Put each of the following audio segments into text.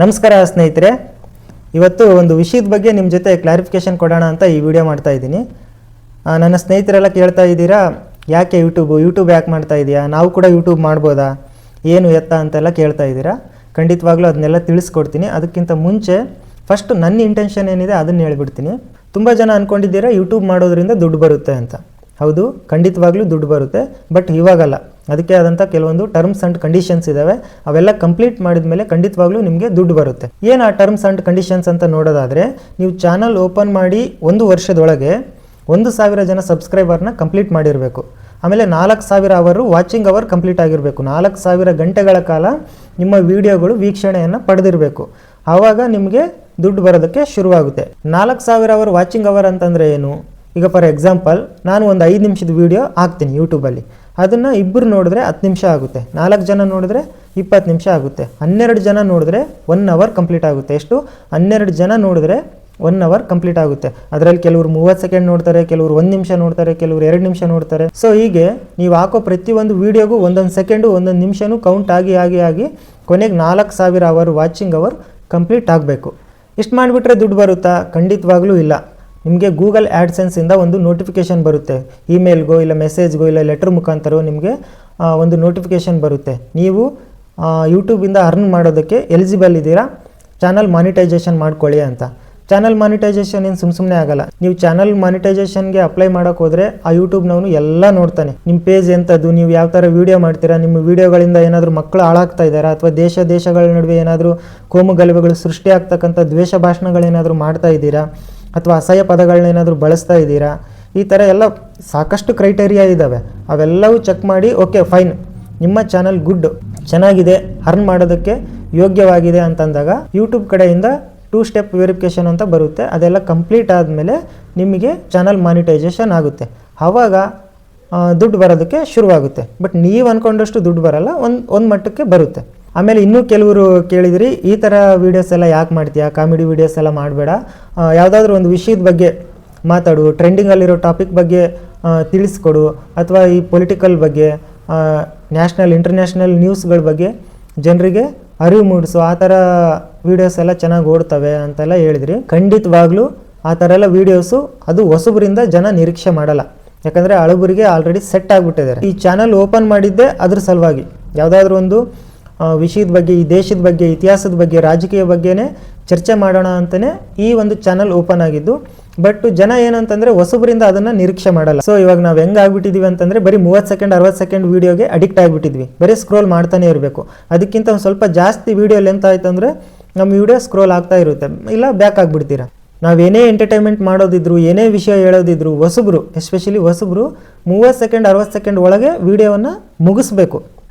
ನಮಸ್ಕಾರ ಸ್ನೇಹಿತರೆ, ಇವತ್ತು ಒಂದು ವಿಷಯದ ಬಗ್ಗೆ ನಿಮ್ಮ ಜೊತೆ ಕ್ಲಾರಿಫಿಕೇಶನ್ ಕೊಡೋಣ ಅಂತ ಈ ವಿಡಿಯೋ ಮಾಡ್ತಾ ಇದ್ದೀನಿ. ನನ್ನ ಸ್ನೇಹಿತರೆಲ್ಲ ಕೇಳ್ತಾ ಇದ್ದೀರಾ, ಯಾಕೆ ಯೂಟ್ಯೂಬ್ ಯಾಕೆ ಮಾಡ್ತಾ ಇದೆಯಾ, ನಾವು ಕೂಡ ಯೂಟ್ಯೂಬ್ ಮಾಡ್ಬೋದಾ, ಏನು ಎತ್ತ ಅಂತೆಲ್ಲ ಕೇಳ್ತಾ ಇದ್ದೀರಾ. ಖಂಡಿತವಾಗ್ಲೂ ಅದನ್ನೆಲ್ಲ ತಿಳಿಸ್ಕೊಡ್ತೀನಿ. ಅದಕ್ಕಿಂತ ಮುಂಚೆ ಫಸ್ಟ್ ನನ್ನ ಇಂಟೆನ್ಷನ್ ಏನಿದೆ ಅದನ್ನು ಹೇಳ್ಬಿಡ್ತೀನಿ. ತುಂಬ ಜನ ಅಂದ್ಕೊಂಡಿದ್ದೀರಾ ಯೂಟ್ಯೂಬ್ ಮಾಡೋದ್ರಿಂದ ದುಡ್ಡು ಬರುತ್ತೆ ಅಂತ. ಹೌದು, ಖಂಡಿತವಾಗ್ಲೂ ದುಡ್ಡು ಬರುತ್ತೆ, ಬಟ್ ಇವಾಗಲ್ಲ. ಅದಕ್ಕೆ ಆದಂಥ ಕೆಲವೊಂದು ಟರ್ಮ್ಸ್ ಆ್ಯಂಡ್ ಕಂಡೀಷನ್ಸ್ ಇದ್ದಾವೆ. ಅವೆಲ್ಲ ಕಂಪ್ಲೀಟ್ ಮಾಡಿದ ಮೇಲೆ ಖಂಡಿತವಾಗ್ಲೂ ನಿಮಗೆ ದುಡ್ಡು ಬರುತ್ತೆ. ಏನು ಆ ಟರ್ಮ್ಸ್ ಆ್ಯಂಡ್ ಕಂಡೀಷನ್ಸ್ ಅಂತ ನೋಡೋದಾದರೆ, ನೀವು ಚಾನಲ್ ಓಪನ್ ಮಾಡಿ 1 ವರ್ಷದೊಳಗೆ 1,000 ಜನ ಸಬ್ಸ್ಕ್ರೈಬರ್ನ ಕಂಪ್ಲೀಟ್ ಮಾಡಿರಬೇಕು. ಆಮೇಲೆ 4,000 ಅವರು ವಾಚಿಂಗ್ ಅವರ್ ಕಂಪ್ಲೀಟ್ ಆಗಿರಬೇಕು. 4,000 ಗಂಟೆಗಳ ಕಾಲ ನಿಮ್ಮ ವಿಡಿಯೋಗಳು ವೀಕ್ಷಣೆಯನ್ನು ಪಡೆದಿರಬೇಕು. ಆವಾಗ ನಿಮಗೆ ದುಡ್ಡು ಬರೋದಕ್ಕೆ ಶುರುವಾಗುತ್ತೆ. 4,000 ಅವರ್ ವಾಚಿಂಗ್ ಅವರ್ ಅಂತಂದರೆ ಏನು? ಈಗ ಫಾರ್ ಎಕ್ಸಾಂಪಲ್, ನಾನು ಒಂದು 5 ನಿಮಿಷದ ವೀಡಿಯೋ ಹಾಕ್ತೀನಿ ಯೂಟ್ಯೂಬಲ್ಲಿ. ಅದನ್ನು ಇಬ್ಬರು ನೋಡಿದ್ರೆ 10 ನಿಮಿಷ ಆಗುತ್ತೆ, 4 ಜನ ನೋಡಿದ್ರೆ 20 ನಿಮಿಷ ಆಗುತ್ತೆ, 12 ಜನ ನೋಡಿದ್ರೆ 1 ಅವರ್ ಕಂಪ್ಲೀಟ್ ಆಗುತ್ತೆ. ಎಷ್ಟು? 12 ಜನ ನೋಡಿದ್ರೆ 1 ಅವರ್ ಕಂಪ್ಲೀಟ್ ಆಗುತ್ತೆ. ಅದರಲ್ಲಿ ಕೆಲವರು 30 ಸೆಕೆಂಡ್ ನೋಡ್ತಾರೆ, ಕೆಲವರು 1 ನಿಮಿಷ ನೋಡ್ತಾರೆ, ಕೆಲವರು 2 ನಿಮಿಷ ನೋಡ್ತಾರೆ. ಸೊ ಹೀಗೆ ನೀವು ಹಾಕೋ ಪ್ರತಿಯೊಂದು ವೀಡಿಯೋಗೂ 1 ಸೆಕೆಂಡು 1 ನಿಮಿಷನೂ ಕೌಂಟ್ ಆಗಿ ಕೊನೆಗೆ 4,000 ಅವರ್ ವಾಚಿಂಗ್ ಅವರ್ ಕಂಪ್ಲೀಟ್ ಆಗಬೇಕು. ಇಷ್ಟು ಮಾಡಿಬಿಟ್ರೆ ದುಡ್ಡು ಬರುತ್ತಾ? ಖಂಡಿತವಾಗ್ಲೂ ಇಲ್ಲ. ನಿಮಗೆ ಗೂಗಲ್ ಆ್ಯಡ್ಸೆನ್ಸಿಂದ ಒಂದು ನೋಟಿಫಿಕೇಷನ್ ಬರುತ್ತೆ. ಇಮೇಲ್ಗೋ ಇಲ್ಲ ಮೆಸೇಜ್ಗೋ ಇಲ್ಲ ಲೆಟರ್ ಮುಖಾಂತರ ನಿಮಗೆ ಒಂದು ನೋಟಿಫಿಕೇಷನ್ ಬರುತ್ತೆ. ನೀವು ಯೂಟ್ಯೂಬಿಂದ ಅರ್ನ್ ಮಾಡೋದಕ್ಕೆ ಎಲಿಜಿಬಲ್ ಇದ್ದೀರಾ, ಚಾನಲ್ ಮಾನಿಟೈಸೇಷನ್ ಮಾಡ್ಕೊಳ್ಳಿ ಅಂತ. ಚಾನಲ್ ಮಾನಿಟೈಸೇಷನ್ ಏನು ಸುಮ್ಮನೆ ಆಗಲ್ಲ. ನೀವು ಚಾನಲ್ ಮಾನಿಟೈಸೇಷನ್ಗೆ ಅಪ್ಲೈ ಮಾಡೋಕೆ ಹೋದರೆ ಆ ಯೂಟ್ಯೂಬ್ನವನು ಎಲ್ಲ ನೋಡ್ತಾನೆ. ನಿಮ್ಮ ಪೇಜ್ ಎಂಥದ್ದು, ನೀವು ಯಾವ ಥರ ವೀಡಿಯೋ ಮಾಡ್ತೀರಾ, ನಿಮ್ಮ ವೀಡಿಯೋಗಳಿಂದ ಏನಾದರೂ ಮಕ್ಕಳು ಹಾಳಾಗ್ತಾ ಇದ್ದಾರಾ, ಅಥವಾ ದೇಶಗಳ ನಡುವೆ ಏನಾದರೂ ಕೋಮು ಗಲಭೆಗಳು ಸೃಷ್ಟಿ ಆಗ್ತಕ್ಕಂಥ ದ್ವೇಷ ಭಾಷಣಗಳೇನಾದರೂ ಮಾಡ್ತಾ ಇದ್ದೀರಾ, ಅಥವಾ ಅಸಹ್ಯ ಪದಗಳನ್ನೇನಾದರೂ ಬಳಸ್ತಾ ಇದ್ದೀರಾ, ಈ ಥರ ಎಲ್ಲ ಸಾಕಷ್ಟು ಕ್ರೈಟೇರಿಯಾ ಇದ್ದಾವೆ. ಅವೆಲ್ಲವೂ ಚೆಕ್ ಮಾಡಿ ಓಕೆ ಫೈನ್, ನಿಮ್ಮ ಚಾನಲ್ ಗುಡ್, ಚೆನ್ನಾಗಿದೆ, ಅರ್ನ್ ಮಾಡೋದಕ್ಕೆ ಯೋಗ್ಯವಾಗಿದೆ ಅಂತಂದಾಗ ಯೂಟ್ಯೂಬ್ ಕಡೆಯಿಂದ 2 ಸ್ಟೆಪ್ ವೆರಿಫಿಕೇಷನ್ ಅಂತ ಬರುತ್ತೆ. ಅದೆಲ್ಲ ಕಂಪ್ಲೀಟ್ ಆದಮೇಲೆ ನಿಮಗೆ ಚಾನಲ್ ಮಾನಿಟೈಸೇಷನ್ ಆಗುತ್ತೆ. ಆವಾಗ ದುಡ್ಡು ಬರೋದಕ್ಕೆ ಶುರುವಾಗುತ್ತೆ. ಬಟ್ ನೀವು ಅಂದ್ಕೊಂಡಷ್ಟು ದುಡ್ಡು ಬರಲ್ಲ, ಒಂದು ಮಟ್ಟಕ್ಕೆ ಬರುತ್ತೆ. ಆಮೇಲೆ ಇನ್ನೂ ಕೆಲವರು ಕೇಳಿದ್ರಿ, ಈ ಥರ ವೀಡಿಯೋಸ್ ಎಲ್ಲ ಯಾಕೆ ಮಾಡ್ತೀಯಾ, ಕಾಮಿಡಿ ವೀಡಿಯೋಸ್ ಎಲ್ಲ ಮಾಡಬೇಡ, ಯಾವುದಾದ್ರೂ ಒಂದು ವಿಷಯದ ಬಗ್ಗೆ ಮಾತಾಡು, ಟ್ರೆಂಡಿಂಗಲ್ಲಿರೋ ಟಾಪಿಕ್ ಬಗ್ಗೆ ತಿಳಿಸ್ಕೊಡು, ಅಥವಾ ಈ ಪೊಲಿಟಿಕಲ್ ಬಗ್ಗೆ, ನ್ಯಾಷನಲ್ ಇಂಟರ್ನ್ಯಾಷನಲ್ ನ್ಯೂಸ್ಗಳ ಬಗ್ಗೆ ಜನರಿಗೆ ಅರಿವು ಮೂಡಿಸು, ಆ ಥರ ವೀಡಿಯೋಸ್ ಎಲ್ಲ ಚೆನ್ನಾಗಿ ಓಡ್ತವೆ ಅಂತೆಲ್ಲ ಹೇಳಿದ್ರಿ. ಖಂಡಿತವಾಗ್ಲೂ ಆ ಥರ ಎಲ್ಲ ವೀಡಿಯೋಸು ಅದು ಹೊಸಬರಿಂದ ಜನ ನಿರೀಕ್ಷೆ ಮಾಡಲ್ಲ. ಯಾಕಂದರೆ ಹಳಬರಿಗೆ ಆಲ್ರೆಡಿ ಸೆಟ್ ಆಗಿಬಿಟ್ಟಿದ್ದಾರೆ. ಈ ಚಾನಲ್ ಓಪನ್ ಮಾಡಿದ್ದೆ ಅದ್ರ ಸಲುವಾಗಿ, ಯಾವುದಾದ್ರೂ ಒಂದು ವಿಷಯದ ಬಗ್ಗೆ, ಈ ದೇಶದ ಬಗ್ಗೆ, ಇತಿಹಾಸದ ಬಗ್ಗೆ, ರಾಜಕೀಯ ಬಗ್ಗೆನೇ ಚರ್ಚೆ ಮಾಡೋಣ ಅಂತಲೇ ಈ ಒಂದು ಚಾನಲ್ ಓಪನ್ ಆಗಿದ್ದು. ಬಟ್ ಜನ ಏನಂತಂದರೆ ಹೊಸಬರಿಂದ ಅದನ್ನು ನಿರೀಕ್ಷೆ ಮಾಡಲ್ಲ. ಸೊ ಇವಾಗ ನಾವು ಹೆಂಗೆ ಆಗ್ಬಿಟ್ಟಿದ್ದೀವಿ ಅಂತಂದರೆ, ಬರೀ 30 ಸೆಕೆಂಡ್ 60 ಸೆಕೆಂಡ್ ವೀಡಿಯೋಗೆ ಅಡಿಕ್ಟ್ ಆಗಿಬಿಟ್ಟಿದ್ವಿ. ಬರೀ ಸ್ಕ್ರೋಲ್ ಮಾಡ್ತಾನೆ ಇರಬೇಕು. ಅದಕ್ಕಿಂತ ಒಂದು ಸ್ವಲ್ಪ ಜಾಸ್ತಿ ವೀಡಿಯೋ ಲೆಂತ್ ಆಯ್ತು ಅಂದರೆ ನಮ್ಮ ವೀಡಿಯೋ ಸ್ಕ್ರೋಲ್ ಆಗ್ತಾ ಇರುತ್ತೆ, ಇಲ್ಲ ಬ್ಯಾಕ್ ಆಗಿಬಿಡ್ತೀರಾ. ನಾವೇನೇ ಎಂಟರ್ಟೈನ್ಮೆಂಟ್ ಮಾಡೋದಿದ್ರು, ಏನೇ ವಿಷಯ ಹೇಳೋದಿದ್ರು, ಹೊಸಬ್ರು ಎಸ್ಪೆಷಲಿ ಹೊಸಬ್ರು 30 ಸೆಕೆಂಡ್ 60 ಸೆಕೆಂಡ್ ಒಳಗೆ ವೀಡಿಯೋವನ್ನು ಮುಗಿಸ್ಬೇಕು.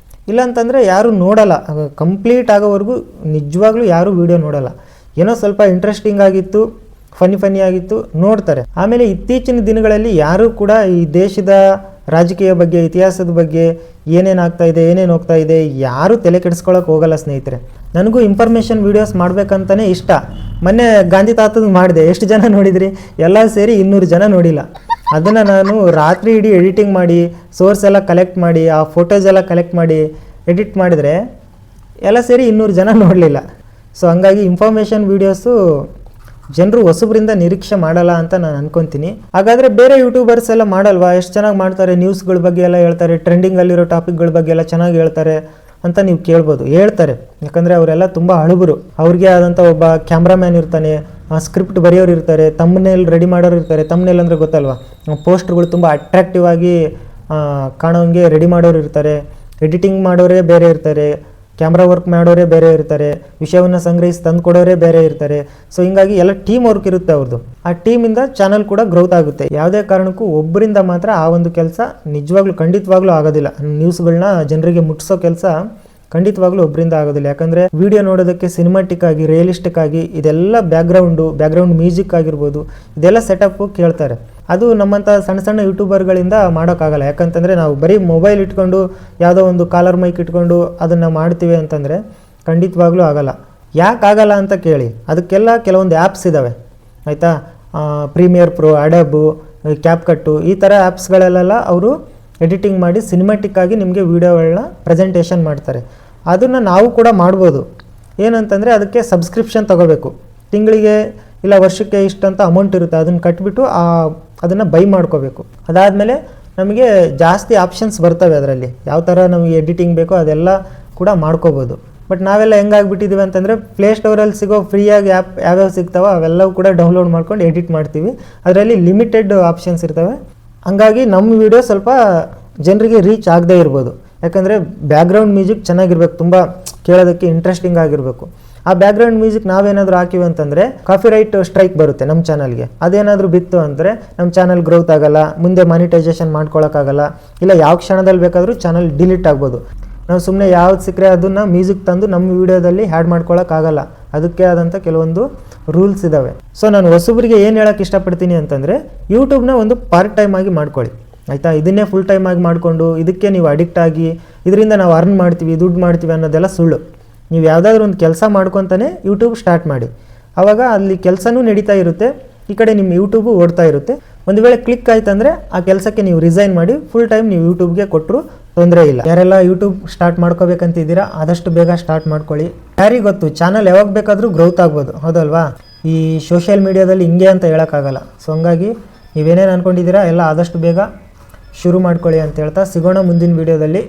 ಇಲ್ಲಾಂತಂದರೆ ಯಾರೂ ನೋಡಲ್ಲ. ಕಂಪ್ಲೀಟ್ ಆಗೋವರೆಗೂ ನಿಜವಾಗ್ಲೂ ಯಾರೂ ವೀಡಿಯೋ ನೋಡಲ್ಲ. ಏನೋ ಸ್ವಲ್ಪ ಇಂಟ್ರೆಸ್ಟಿಂಗ್ ಆಗಿತ್ತು, ಫನ್ನಿ ಆಗಿತ್ತು ನೋಡ್ತಾರೆ. ಆಮೇಲೆ ಇತ್ತೀಚಿನ ದಿನಗಳಲ್ಲಿ ಯಾರೂ ಕೂಡ ಈ ದೇಶದ ರಾಜಕೀಯ ಬಗ್ಗೆ, ಇತಿಹಾಸದ ಬಗ್ಗೆ ಏನೇನು ಆಗ್ತಾ ಇದೆ, ಏನೇನು ಹೋಗ್ತಾ ಇದೆ, ಯಾರೂ ತಲೆ ಕೆಡಿಸ್ಕೊಳ್ಳೋಕೆ ಹೋಗಲ್ಲ ಸ್ನೇಹಿತರೆ. ನನಗೂ ಇನ್ಫಾರ್ಮೇಷನ್ ವೀಡಿಯೋಸ್ ಮಾಡಬೇಕಂತಲೇ ಇಷ್ಟ. ಮೊನ್ನೆ ಗಾಂಧಿ ತಾತದ್ದು ಮಾಡಿದೆ. ಎಷ್ಟು ಜನ ನೋಡಿದ್ರಿ? ಎಲ್ಲ ಸೇರಿ 200 ಜನ ನೋಡಿಲ್ಲ. ಅದನ್ನು ನಾನು ರಾತ್ರಿ ಇಡೀ ಎಡಿಟಿಂಗ್ ಮಾಡಿ, ಸೋರ್ಸ್ ಎಲ್ಲ ಕಲೆಕ್ಟ್ ಮಾಡಿ, ಆ ಫೋಟೋಸ್ ಎಲ್ಲ ಕಲೆಕ್ಟ್ ಮಾಡಿ ಎಡಿಟ್ ಮಾಡಿದರೆ ಎಲ್ಲ ಸೇರಿ 200 ಜನ ನೋಡಲಿಲ್ಲ. ಸೊ ಹಂಗಾಗಿ ಇನ್ಫಾರ್ಮೇಷನ್ ವೀಡಿಯೋಸು ಜನರು ಹೊಸಬರಿಂದ ನಿರೀಕ್ಷೆ ಮಾಡಲ್ಲ ಅಂತ ನಾನು ಅನ್ಕೊತೀನಿ. ಹಾಗಾದರೆ ಬೇರೆ ಯೂಟ್ಯೂಬರ್ಸ್ ಎಲ್ಲ ಮಾಡಲ್ವಾ? ಎಷ್ಟು ಚೆನ್ನಾಗಿ ಮಾಡ್ತಾರೆ, ನ್ಯೂಸ್ಗಳ ಬಗ್ಗೆ ಎಲ್ಲ ಹೇಳ್ತಾರೆ, ಟ್ರೆಂಡಿಂಗಲ್ಲಿರೋ ಟಾಪಿಕ್ಗಳ ಬಗ್ಗೆ ಎಲ್ಲ ಚೆನ್ನಾಗಿ ಹೇಳ್ತಾರೆ ಅಂತ ನೀವು ಕೇಳ್ಬೋದು. ಹೇಳ್ತಾರೆ, ಯಾಕಂದರೆ ಅವರೆಲ್ಲ ತುಂಬ ಹಳಬರು. ಅವ್ರಿಗೆ ಆದಂಥ ಒಬ್ಬ ಕ್ಯಾಮ್ರಾಮ್ಯಾನ್ ಇರ್ತಾನೆ, ಸ್ಕ್ರಿಪ್ಟ್ ಬರೆಯೋರು ಇರ್ತಾರೆ, ತಮ್ಮನೇಲ್ ರೆಡಿ ಮಾಡೋರು ಇರ್ತಾರೆ. ತಮ್ಮನೇಲ್ ಅಂದರೆ ಗೊತ್ತಲ್ವಾ, ಪೋಸ್ಟ್ರುಗಳು ತುಂಬ ಅಟ್ರಾಕ್ಟಿವ್ ಆಗಿ ಕಾಣೋಂಗೆ ರೆಡಿ ಮಾಡೋರು ಇರ್ತಾರೆ, ಎಡಿಟಿಂಗ್ ಮಾಡೋರೇ ಬೇರೆ ಇರ್ತಾರೆ, ಕ್ಯಾಮ್ರಾ ವರ್ಕ್ ಮಾಡೋರೇ ಬೇರೆ ಇರ್ತಾರೆ, ವಿಷಯವನ್ನು ಸಂಗ್ರಹಿಸಿ ತಂದು ಕೊಡೋರೇ ಬೇರೆ ಇರ್ತಾರೆ. ಸೊ ಹಿಂಗಾಗಿ ಎಲ್ಲ ಟೀಮ್ ವರ್ಕ್ ಇರುತ್ತೆ ಅವ್ರದ್ದು. ಆ ಟೀಮಿಂದ ಚಾನಲ್ ಕೂಡ ಗ್ರೋತ್ ಆಗುತ್ತೆ. ಯಾವುದೇ ಕಾರಣಕ್ಕೂ ಒಬ್ಬರಿಂದ ಮಾತ್ರ ಆ ಒಂದು ಕೆಲಸ ನಿಜವಾಗ್ಲೂ ಖಂಡಿತವಾಗ್ಲೂ ಆಗೋದಿಲ್ಲ. ನ್ಯೂಸ್ಗಳನ್ನ ಜನರಿಗೆ ಮುಟ್ಟಿಸೋ ಕೆಲಸ ಖಂಡಿತವಾಗ್ಲೂ ಒಬ್ಬರಿಂದ ಆಗೋದಿಲ್ಲ. ಯಾಕಂದರೆ ವಿಡಿಯೋ ನೋಡೋದಕ್ಕೆ ಸಿನಿಮಾಟಿಕ್ ಆಗಿ, ರಿಯಲಿಸ್ಟಿಕ್ ಆಗಿ, ಇದೆಲ್ಲ ಬ್ಯಾಕ್ಗ್ರೌಂಡ್ ಮ್ಯೂಸಿಕ್ ಆಗಿರ್ಬೋದು, ಇದೆಲ್ಲ ಸೆಟಪ್ಪು ಕೇಳ್ತಾರೆ. ಅದು ನಮ್ಮಂಥ ಸಣ್ಣ ಸಣ್ಣ ಯೂಟ್ಯೂಬರ್ಗಳಿಂದ ಮಾಡೋಕ್ಕಾಗಲ್ಲ. ಯಾಕಂತಂದರೆ ನಾವು ಬರೀ ಮೊಬೈಲ್ ಇಟ್ಕೊಂಡು, ಯಾವುದೋ ಒಂದು ಕಾಲರ್ ಮೈಕ್ ಇಟ್ಕೊಂಡು ಅದನ್ನು ಮಾಡ್ತೀವಿ ಅಂತಂದರೆ ಖಂಡಿತವಾಗ್ಲೂ ಆಗಲ್ಲ. ಯಾಕೆ ಆಗಲ್ಲ ಅಂತ ಕೇಳಿ, ಅದಕ್ಕೆಲ್ಲ ಕೆಲವೊಂದು ಆ್ಯಪ್ಸ್ ಇದ್ದಾವೆ ಆಯಿತಾ. ಪ್ರೀಮಿಯರ್ ಪ್ರೋ, ಅಡಬು, ಕ್ಯಾಪ್ಕಟ್ಟು, ಈ ಥರ ಆ್ಯಪ್ಸ್ಗಳಲ್ಲೆಲ್ಲ ಅವರು ಎಡಿಟಿಂಗ್ ಮಾಡಿ ಸಿನಿಮ್ಯಾಟಿಕ್ ಆಗಿ ನಿಮಗೆ ವೀಡಿಯೋಗಳನ್ನ ಪ್ರೆಸೆಂಟೇಷನ್ ಮಾಡ್ತಾರೆ. ಅದನ್ನು ನಾವು ಕೂಡ ಮಾಡ್ಬೋದು. ಏನಂತಂದರೆ ಅದಕ್ಕೆ ಸಬ್ಸ್ಕ್ರಿಪ್ಷನ್ ತೊಗೋಬೇಕು. ತಿಂಗಳಿಗೆ ಇಲ್ಲ ವರ್ಷಕ್ಕೆ ಇಷ್ಟಂತ ಅಮೌಂಟ್ ಇರುತ್ತೆ, ಅದನ್ನು ಕಟ್ಬಿಟ್ಟು ಅದನ್ನು ಬೈ ಮಾಡ್ಕೋಬೇಕು. ಅದಾದಮೇಲೆ ನಮಗೆ ಜಾಸ್ತಿ ಆಪ್ಷನ್ಸ್ ಬರ್ತವೆ ಅದರಲ್ಲಿ, ಯಾವ ಥರ ನಮಗೆ ಎಡಿಟಿಂಗ್ ಬೇಕೋ ಅದೆಲ್ಲ ಕೂಡ ಮಾಡ್ಕೋಬೋದು. ಬಟ್ ನಾವೆಲ್ಲ ಹೆಂಗಾಗ್ಬಿಟ್ಟಿದ್ದೀವಿ ಅಂತಂದರೆ ಪ್ಲೇಸ್ಟೋರಲ್ಲಿ ಸಿಗೋ ಫ್ರೀಯಾಗಿ ಆ್ಯಪ್ ಯಾವ್ಯಾವ ಸಿಗ್ತಾವೋ ಅವೆಲ್ಲವೂ ಕೂಡ ಡೌನ್ಲೋಡ್ ಮಾಡ್ಕೊಂಡು ಎಡಿಟ್ ಮಾಡ್ತೀವಿ. ಅದರಲ್ಲಿ ಲಿಮಿಟೆಡ್ ಆಪ್ಷನ್ಸ್ ಇರ್ತವೆ. ಹಂಗಾಗಿ ನಮ್ಮ ವಿಡಿಯೋ ಸ್ವಲ್ಪ ಜನರಿಗೆ ರೀಚ್ ಆಗದೇ ಇರ್ಬೋದು. ಯಾಕಂದರೆ ಬ್ಯಾಕ್ಗ್ರೌಂಡ್ ಮ್ಯೂಸಿಕ್ ಚೆನ್ನಾಗಿರ್ಬೇಕು, ತುಂಬ ಕೇಳೋದಕ್ಕೆ ಇಂಟ್ರೆಸ್ಟಿಂಗ್ ಆಗಿರಬೇಕು. ಆ ಬ್ಯಾಕ್ಗ್ರೌಂಡ್ ಮ್ಯೂಸಿಕ್ ನಾವೇನಾದರೂ ಹಾಕಿವಿ ಅಂತಂದರೆ ಕಾಪಿರೈಟ್ ಸ್ಟ್ರೈಕ್ ಬರುತ್ತೆ ನಮ್ಮ ಚಾನಲ್ಗೆ. ಅದೇನಾದರೂ ಬಿತ್ತು ಅಂದರೆ ನಮ್ಮ ಚಾನಲ್ ಗ್ರೋತ್ ಆಗಲ್ಲ, ಮುಂದೆ ಮಾನಿಟೈಸೇಷನ್ ಮಾಡ್ಕೊಳ್ಳೋಕ್ಕಾಗಲ್ಲ, ಇಲ್ಲ ಯಾವ ಕ್ಷಣದಲ್ಲಿ ಬೇಕಾದರೂ ಚಾನಲ್ ಡಿಲೀಟ್ ಆಗ್ಬೋದು. ನಾವು ಸುಮ್ಮನೆ ಯಾವ್ದು ಸಿಕ್ಕರೆ ಅದನ್ನು ಮ್ಯೂಸಿಕ್ ತಂದು ನಮ್ಮ ವೀಡಿಯೋದಲ್ಲಿ ಹ್ಯಾಡ್ ಮಾಡ್ಕೊಳ್ಳೋಕ್ಕಾಗಲ್ಲ. ಅದಕ್ಕೆ ಆದಂಥ ಕೆಲವೊಂದು ರೂಲ್ಸ್ ಇದ್ದಾವೆ. ಸೊ ನಾನು ಹೊಸಬರಿಗೆ ಏನು ಹೇಳೋಕ್ಕೆ ಇಷ್ಟಪಡ್ತೀನಿ ಅಂತಂದರೆ, ಯೂಟ್ಯೂಬ್ನ ಒಂದು ಪಾರ್ಟ್ ಟೈಮ್ ಆಗಿ ಮಾಡ್ಕೊಳ್ಳಿ, ಆಯಿತಾ. ಇದನ್ನೇ ಫುಲ್ ಟೈಮ್ ಆಗಿ ಮಾಡಿಕೊಂಡು ಇದಕ್ಕೆ ನೀವು ಅಡಿಕ್ಟ್ ಆಗಿ ಇದರಿಂದ ನಾವು ಅರ್ನ್ ಮಾಡ್ತೀವಿ, ದುಡ್ಡು ಮಾಡ್ತೀವಿ ಅನ್ನೋದೆಲ್ಲ ಸುಳ್ಳು. ನೀವು ಯಾವುದಾದ್ರೂ ಒಂದು ಕೆಲಸ ಮಾಡ್ಕೊತಾನೆ ಯೂಟ್ಯೂಬ್ ಸ್ಟಾರ್ಟ್ ಮಾಡಿ. ಆವಾಗ ಅಲ್ಲಿ ಕೆಲಸನೂ ನಡೀತಾ ಇರುತ್ತೆ, ಈ ಕಡೆ ನಿಮ್ಮ ಯೂಟ್ಯೂಬು ಓಡ್ತಾ ಇರುತ್ತೆ. ಒಂದು ವೇಳೆ ಕ್ಲಿಕ್ ಆಯ್ತಂದರೆ ಆ ಕೆಲಸಕ್ಕೆ ನೀವು ರಿಸೈನ್ ಮಾಡಿ ಫುಲ್ ಟೈಮ್ ನೀವು ಯೂಟ್ಯೂಬ್ಗೆ ಕೊಟ್ಟರು ತೊಂದರೆ ಇಲ್ಲ. ಯಾರೆಲ್ಲ ಯೂಟ್ಯೂಬ್ ಸ್ಟಾರ್ಟ್ ಮಾಡ್ಕೋಬೇಕಂತಿದ್ದೀರಾ ಆದಷ್ಟು ಬೇಗ ಸ್ಟಾರ್ಟ್ ಮಾಡ್ಕೊಳ್ಳಿ. ಯಾರಿಗೆ ಗೊತ್ತು, ಚಾನಲ್ ಯಾವಾಗ ಬೇಕಾದರೂ ಗ್ರೋತ್ ಆಗ್ಬೋದು, ಹೌದಲ್ವಾ. ಈ ಸೋಷಿಯಲ್ ಮೀಡಿಯಾದಲ್ಲಿ ಹಿಂಗೆ ಅಂತ ಹೇಳೋಕ್ಕಾಗಲ್ಲ. ಸೊ ಹಂಗಾಗಿ ನೀವೇನೇನು ಅಂದ್ಕೊಂಡಿದ್ದೀರಾ ಎಲ್ಲ ಆದಷ್ಟು ಬೇಗ ಶುರು ಮಾಡ್ಕೊಳ್ಳಿ ಅಂತ ಹೇಳ್ತಾ ಸಿಗೋಣ ಮುಂದಿನ ವೀಡಿಯೋದಲ್ಲಿ.